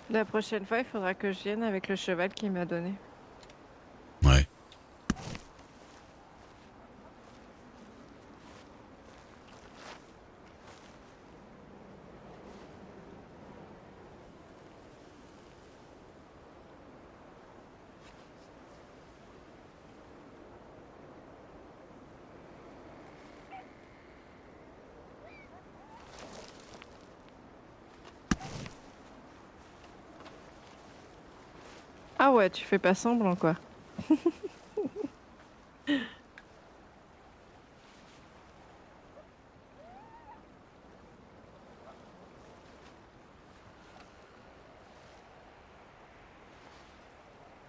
La prochaine fois, il faudra que je vienne avec le cheval qu'il m'a donné. Ouais. Ah ouais, tu fais pas semblant, quoi.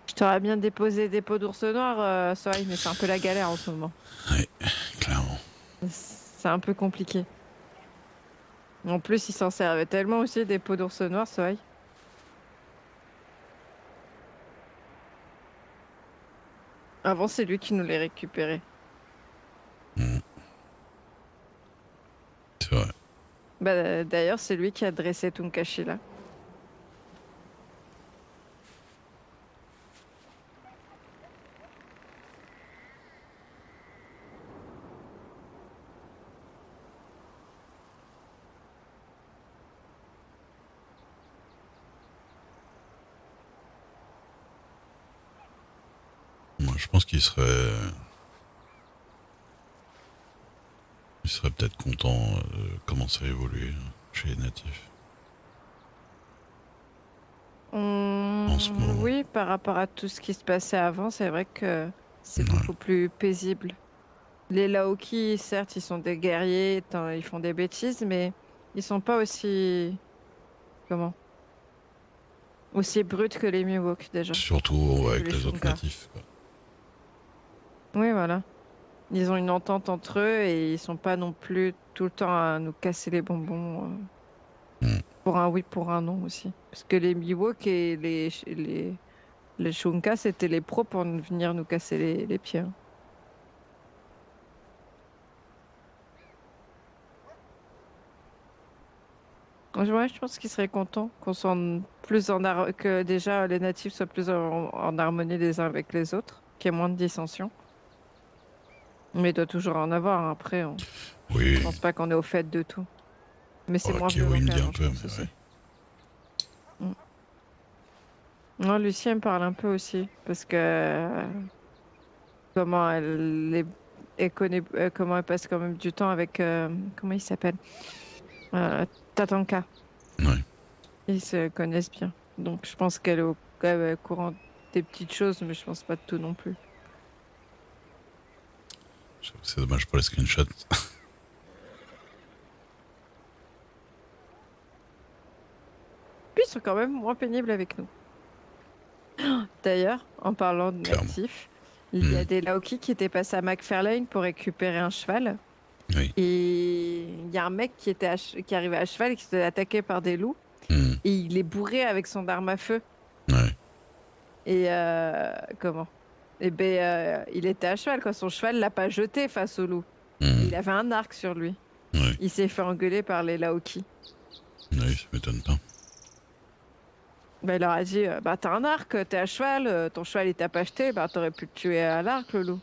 Je t'aurais bien déposé des pots d'ours noirs, Soleil, mais c'est un peu la galère en ce moment. Ouais, clairement. C'est un peu compliqué. En plus, il s'en servait tellement aussi des pots d'ours noirs, Soleil. Avant, c'est lui qui nous les récupérait. Mm. C'est vrai. Bah, d'ailleurs, c'est lui qui a dressé Tunkashi là. Moi, je pense il serait peut-être content de commencer à évoluer chez les natifs en ce moment. Oui, par rapport à tout ce qui se passait avant, c'est vrai que c'est Ouais. beaucoup plus paisible. Les Laoki, certes, ils sont des guerriers, ils font des bêtises, mais ils sont pas aussi, comment, aussi bruts que les Miwoks déjà, Surtout et ouais, que avec les les autres Shunka. natifs, quoi. Oui, voilà. Ils ont une entente entre eux et ils sont pas non plus tout le temps à nous casser les bonbons Mm. pour un oui, pour un non aussi. Parce que les Miwoks et les Shunka, c'était les pros pour venir nous casser les pieds, hein. Ouais, je pense qu'ils seraient contents qu'on soit que déjà les natifs soient plus en harmonie les uns avec les autres, qu'il y ait moins de dissensions. Mais il doit toujours en avoir, hein. Après, je Oui, pense pas qu'on est au fait de tout. Mais c'est oh, moins Kyo violent il me dit un qu'avant, je peu, pense mais aussi. ouais. Mm. Non, Lucie, elle me parle un peu aussi, parce que comment elle connaît, comment elle passe quand même du temps avec, comment il s'appelle? Tatanka. Ouais. Ils se connaissent bien. Donc, je pense qu'elle est quand même au courant des petites choses, mais je pense pas de tout non plus. J'avoue, c'est dommage pour les screenshots. Puis, ils sont quand même moins pénibles avec nous. D'ailleurs, en parlant de Clairement. natifs, il y a Mm. des Laoki qui étaient passés à McFarlane pour récupérer un cheval. Oui. Et il y a un mec qui arrivait à cheval et qui se faisait attaquer par des loups. Mm. Et il est bourré avec son arme à feu. Ouais. Et comment? Eh ben, il était à cheval quand son cheval l'a pas jeté face au loup. Et Mm. il avait un arc sur lui. Ouais. Il s'est fait engueuler par les Laoki. Oui, ça m'étonne pas. Ben, il leur a dit, bah t'as un arc, t'es à cheval, ton cheval il t'a pas acheté, bah t'aurais pu le tuer à l'arc, le loup.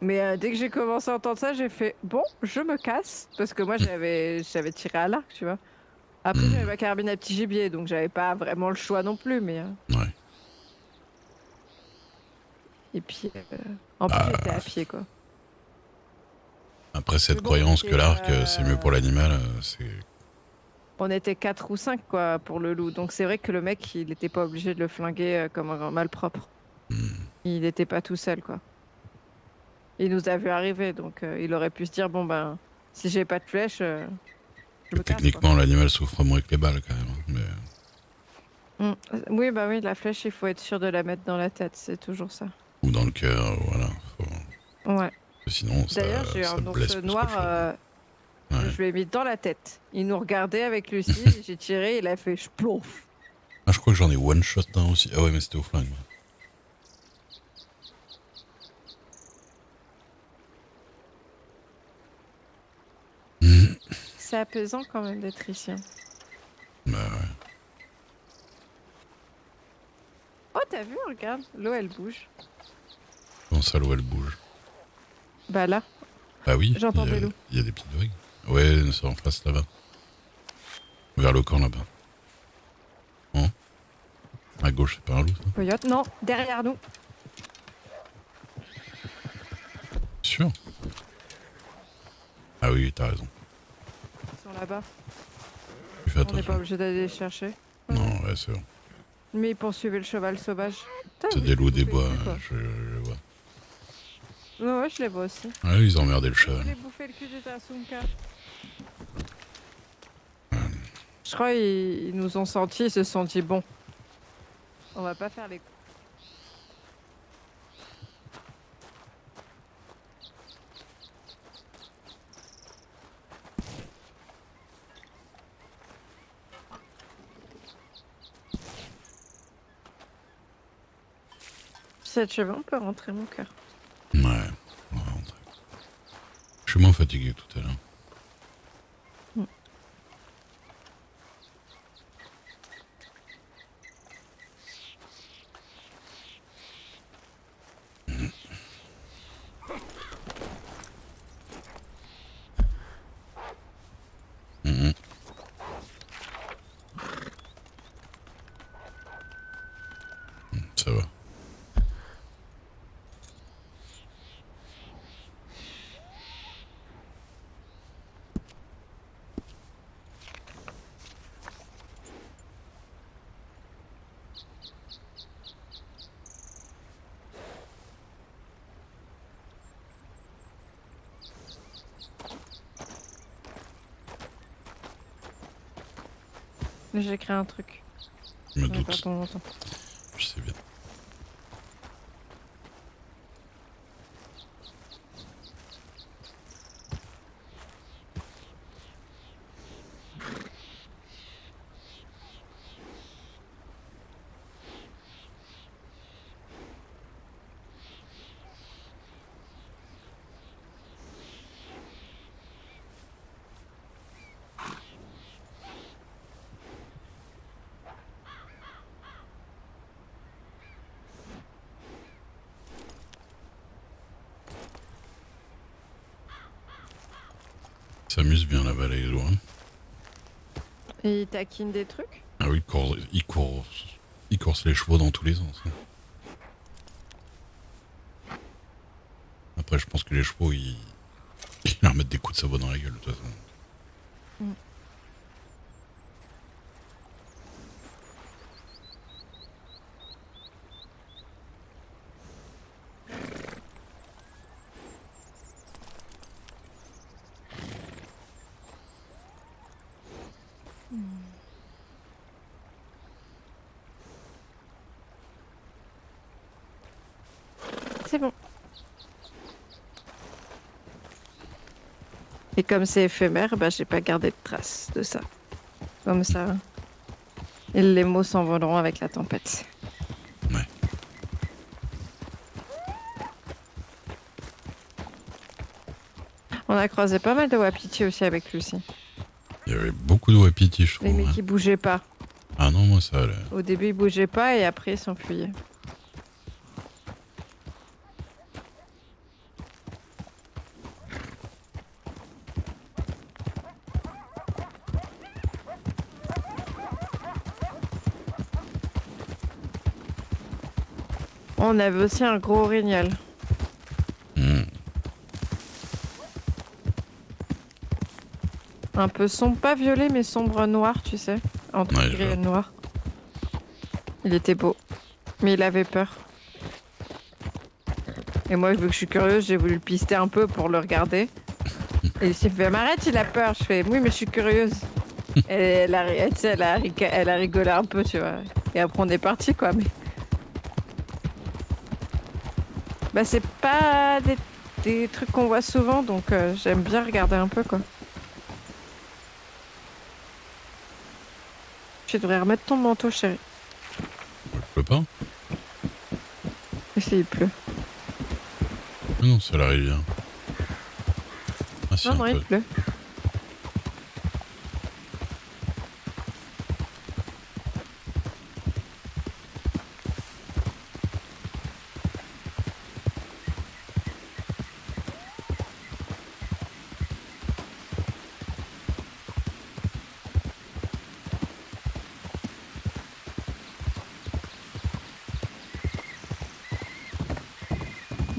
Mais dès que j'ai commencé à entendre ça, j'ai fait, bon, je me casse, parce que moi j'avais tiré à l'arc, tu vois. Après j'avais Mm. ma carabine à petit gibier, donc j'avais pas vraiment le choix non plus, mais Ouais. et puis en plus j'étais Bah, à pied quoi. après Mais cette bon, croyance que l'arc, c'est mieux pour l'animal, c'est... on était 4 ou 5 quoi pour le loup, donc c'est vrai que le mec il était pas obligé de le flinguer comme un malpropre. Mm. Il n'était pas tout seul quoi. Il nous a vu arriver, donc il aurait pu se dire bon ben si j'ai pas de flèche, je Que me casse quoi. techniquement, l'animal souffre moins que les balles, quand même, hein. Mais... Mm. Oui bah oui, la flèche il faut être sûr de la mettre dans la tête, c'est toujours ça. ou dans le cœur, voilà. Ouais. Sinon, D'ailleurs j'ai eu ça un ours blesse plus qu'autre noir, chose. Ouais. je lui ai mis dans la tête. Il nous regardait avec Lucie, j'ai tiré, il a fait plouf. Ah, je crois que j'en ai one shot un aussi. Ah ouais, mais c'était au flingue. Mm. C'est apaisant quand même d'être ici, hein. t'as vu, regarde, l'eau elle bouge. Comment ça, l'eau, elle bouge? Bah là, Bah oui, j'entends des loups. il y a des petites vagues. Ouais, c'est en face là-bas. Vers le camp là-bas. Non? À gauche, c'est pas un loup, ça? Coyote, non, derrière nous. Sûr? Ah oui, t'as raison. Ils sont là-bas. Tu fais On n'est pas attention. obligé d'aller les chercher. Non, ouais, c'est bon. Mais ils poursuivaient le cheval sauvage. Putain, C'est vous des loups les des bouffez bois, le cul, quoi. je vois. Ouais, ouais, je les vois aussi. Ouais, ils emmerdaient le Vous cheval. voulez bouffer le cul de Tarsunka. Je crois qu'ils nous ont sentis, ils se sont dit bon, on va pas faire les. Cette cheveux, on peut rentrer mon cœur. Ouais, on va rentrer. Je suis moins fatigué que tout à l'heure. Mhm. Ça va. J'ai créé un truc. Je me Ça va pas doute. pour longtemps. Je sais bien. Ils s'amusent bien là-bas, les loups. Hein. Et ils taquinent des trucs. Ah oui, ils coursent les chevaux dans tous les sens. Hein. Après, je pense que les chevaux, ils leur mettent des coups de sabot dans la gueule, de toute façon. C'est bon. Et comme c'est éphémère, bah j'ai pas gardé de traces de ça. Comme ça. Et les mots s'envoleront avec la tempête. Ouais. On a croisé pas mal de wapitis aussi avec Lucie. Il y avait beaucoup de wapitis, je Les trouve. mecs Hein. qui bougeaient pas. Ah non, moi, ça allait. Au début ils bougeaient pas et après ils s'enfuyaient. On avait aussi un gros orignal. Hmm. Un peu sombre, pas violet mais sombre noir, tu sais. Entre Ouais, je gris vois. et noir. Il était beau. Mais il avait peur. Et moi, vu que je suis curieuse, j'ai voulu le pister un peu pour le regarder. Et il s'est fait, mais arrête, il a peur. Je fais, oui, mais je suis curieuse. Et tu sais, elle a rigolé un peu, tu vois. Et après, on est parti, quoi. Mais... Bah, c'est pas des trucs qu'on voit souvent, donc j'aime bien regarder un peu, quoi. Tu devrais remettre ton manteau, chérie. Je peux pas. Et s'il pleut. Ah non, c'est la rivière. Ah si, Non, un non, il peu. pleut.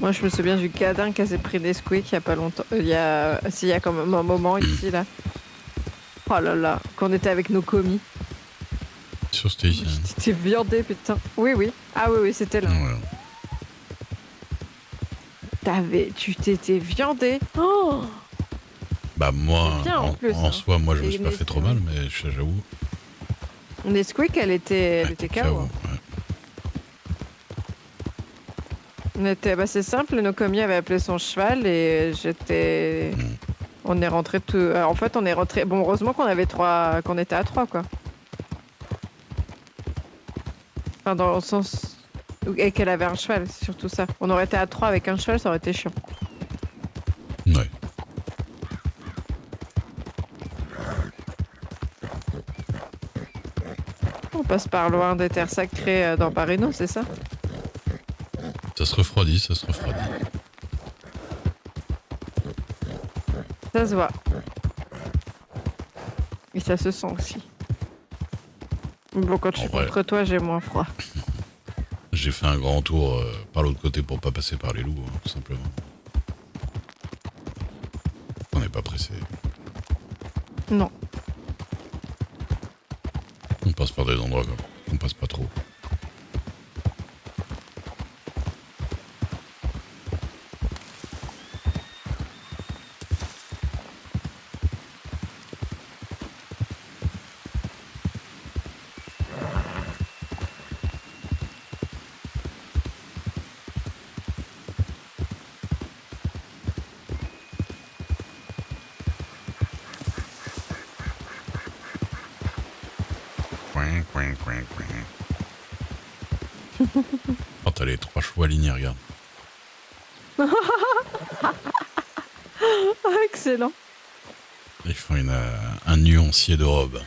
Moi, je me souviens du gadin qui s'est pris des squeaks il y a pas longtemps. Il y a quand même un moment ici, là. Oh là là, quand on était avec nos commis. Sûr, c'était ici. Hein. Tu t'es viandé, putain. Oui, oui. Ah oui, oui, c'était là. Ouais. Tu t'étais viandé. Oh, Bah moi, bien en plus. en Hein. soi, moi je me Et suis pas fait trop mal, mais j'avoue. Nesquik, elle était KO. KO, Hein. ouais. Bah, c'est simple, nos commis avaient appelé son cheval et j'étais. Mm. On est rentré tout. En fait, on est rentré. Bon, heureusement qu'on était à trois, quoi. Enfin, dans le sens. Et qu'elle avait un cheval, c'est surtout ça. On aurait été à trois avec un cheval, ça aurait été chiant. Ouais. On passe par loin des terres sacrées dans Parino, c'est ça? Ça se refroidit, ça se refroidit. Ça se voit. Et ça se sent aussi. Bon, quand je suis contre toi, j'ai moins froid. J'ai fait un grand tour par l'autre côté pour pas passer par les loups, hein, tout simplement. On n'est pas pressé. Non. On passe par des endroits qu'on passe pas trop. Oh, t'as les 3 chevaux alignés, regarde. Excellent. Ils font un nuancier de robe.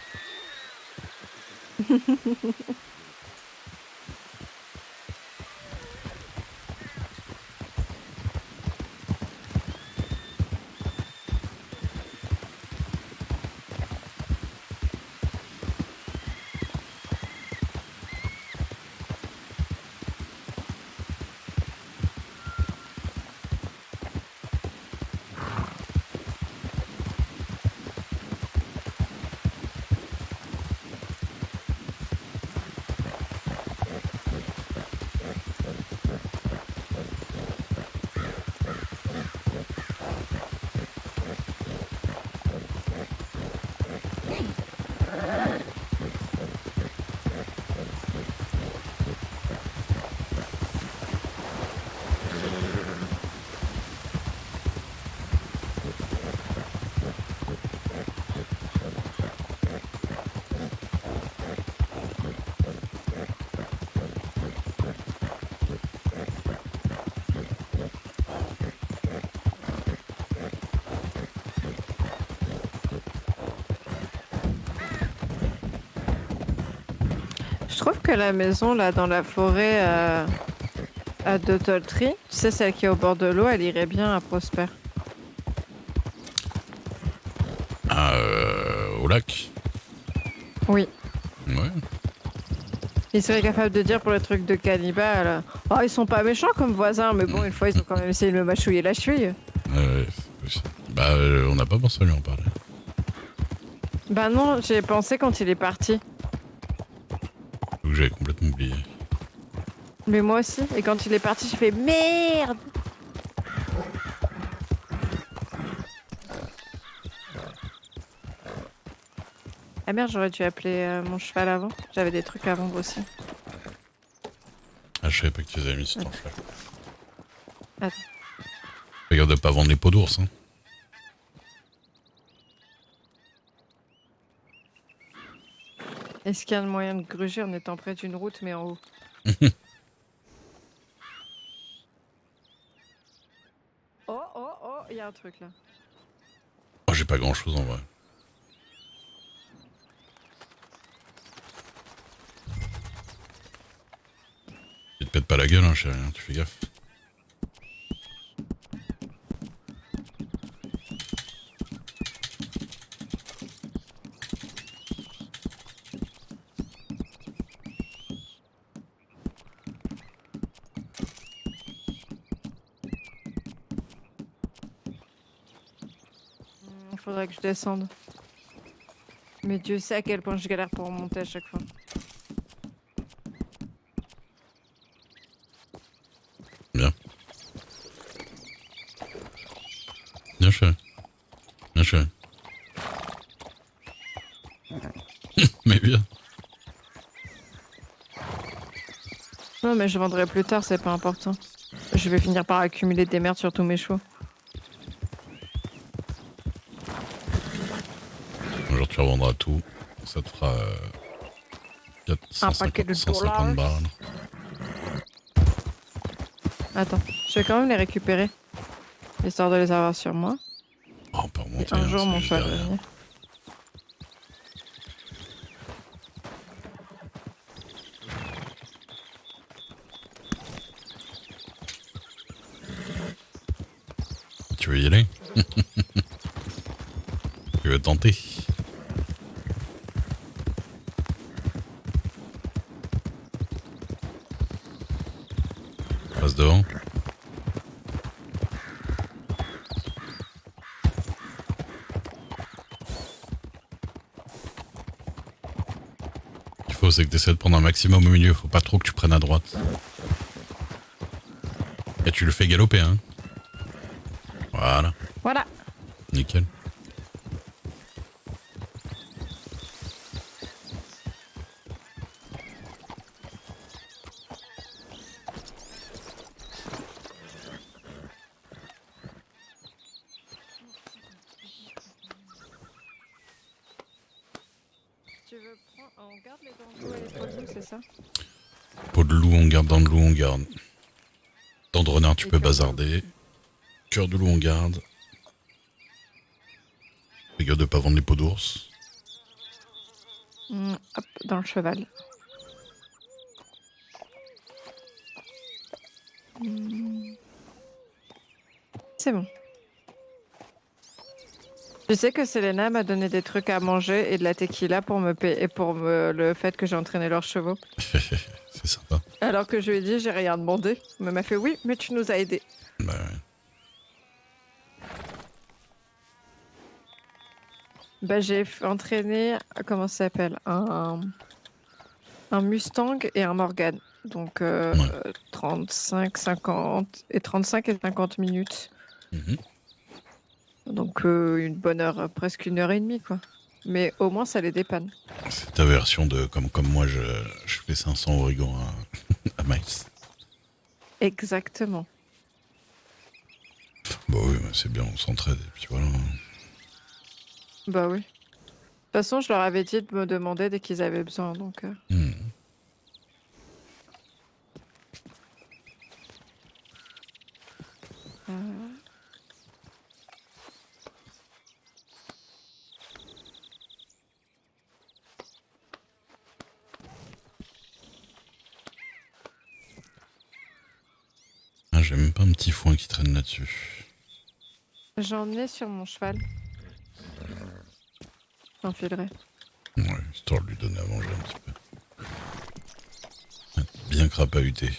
Je trouve que la maison, là, dans la forêt à De Toltry, tu sais, celle qui est au bord de l'eau, elle irait bien à Prosper. Ah, au lac. Oui. Ouais. Il serait capable de dire pour le truc de cannibale, oh, ils sont pas méchants comme voisins, mais bon, une fois, ils ont quand même essayé de me mâchouiller la cheville. Bah, on n'a pas pensé à lui en parler. Bah non, j'ai pensé quand il est parti. Donc j'avais complètement oublié. Mais moi aussi. Et quand il est parti, j'ai fait merde. Ah merde, j'aurais dû appeler mon cheval avant. J'avais des trucs à vendre aussi. Ah, je savais pas que tu les avais mis sur ton cheval. Attends. Regarde de pas vendre les peaux d'ours, hein. Est-ce qu'il y a un moyen de gruger en étant près d'une route mais en haut? Oh, oh, oh, il y a un truc là. Oh, j'ai pas grand chose en vrai. Tu te pètes pas la gueule, hein, chérie, hein, tu fais gaffe. faudrait que je descende. Mais Dieu sait à quel point je galère pour remonter à chaque fois. Bien. Bien fait. Bien fait. Mais bien. Non, mais je vendrai plus tard, c'est pas important. Je vais finir par accumuler des merdes sur tous mes chevaux. Un jour tu revendras tout. Ça te fera Un paquet de 150 dollars. balles. Attends, je vais quand même les récupérer. Histoire de les avoir sur moi. Oh, on peut Et remonter. un jour, c'est mon juste cheval va derrière. venir. Tu veux y aller? Tu veux tenter? Passe devant. Ce qu'il faut, c'est que tu essaies de prendre un maximum au milieu. Faut pas trop que tu prennes à droite. Et tu le fais galoper, hein. Voilà. Voilà. Nickel. Tu veux prendre... On garde les dents de loup et les poils de loup, c'est ça? Peau de loup, on garde. Dents de loup, on garde. Dents de renard, tu Et peux cœur de loup. bazarder. Cœur de loup, on garde. Fais gaffe de pas vendre les peaux d'ours. Hop, dans le cheval. C'est bon. Je sais que Selena m'a donné des trucs à manger et de la tequila pour me payer pour le fait que j'ai entraîné leurs chevaux. C'est sympa. Alors que je lui ai dit, j'ai rien demandé. Mais elle m'a fait oui, mais tu nous as aidés. Bah ouais. Bah, entraîné, comment ça s'appelle? Un Mustang et un Morgan. Donc Ouais. 35, 50 et 35 et 50 minutes. Mhm. Donc une bonne heure, presque 1 heure et demie, quoi. Mais au moins, ça les dépanne. C'est ta version de comme moi je fais 500 origans à Miles. Exactement. Bah oui, bah c'est bien, on s'entraide et puis voilà. Bah oui. De toute façon, je leur avais dit de me demander dès qu'ils avaient besoin. Donc, Hmm. Ah, j'ai même pas un petit foin qui traîne là-dessus. j'en ai sur mon cheval. J'enfilerai. Ouais, histoire de lui donner à manger un petit peu. Bien crapahuté.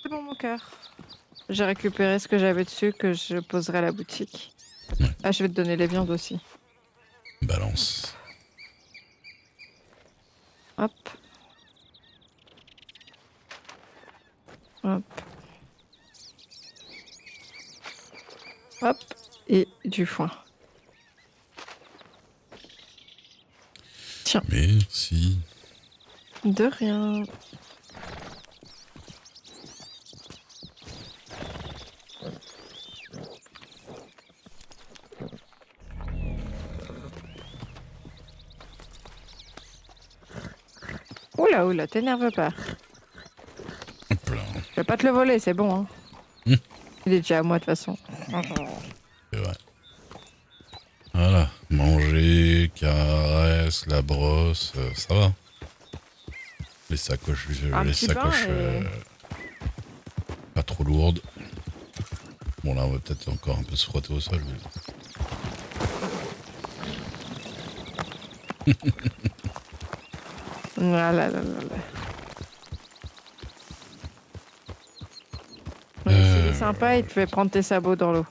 C'est bon, mon cœur. J'ai récupéré ce que j'avais dessus que je poserai à la boutique. Ouais. Ah, je vais te donner les viandes aussi. Balance. Hop. Hop. Hop. Et du foin. Tiens, Merci. de rien. oula, t'énerve pas. Hop là. Je vais pas te le voler, c'est bon. Hein. Hmm. Il est déjà à moi de toute façon. C'est vrai. Voilà. Manger, caresse, la brosse, ça va. Les sacoches, Un petit bain pas trop lourdes. Bon là, on va peut-être encore un peu se frotter au sol. Mais... Ah là là là là. Ouais, s'il est sympa, il te fait prendre tes sabots dans l'eau.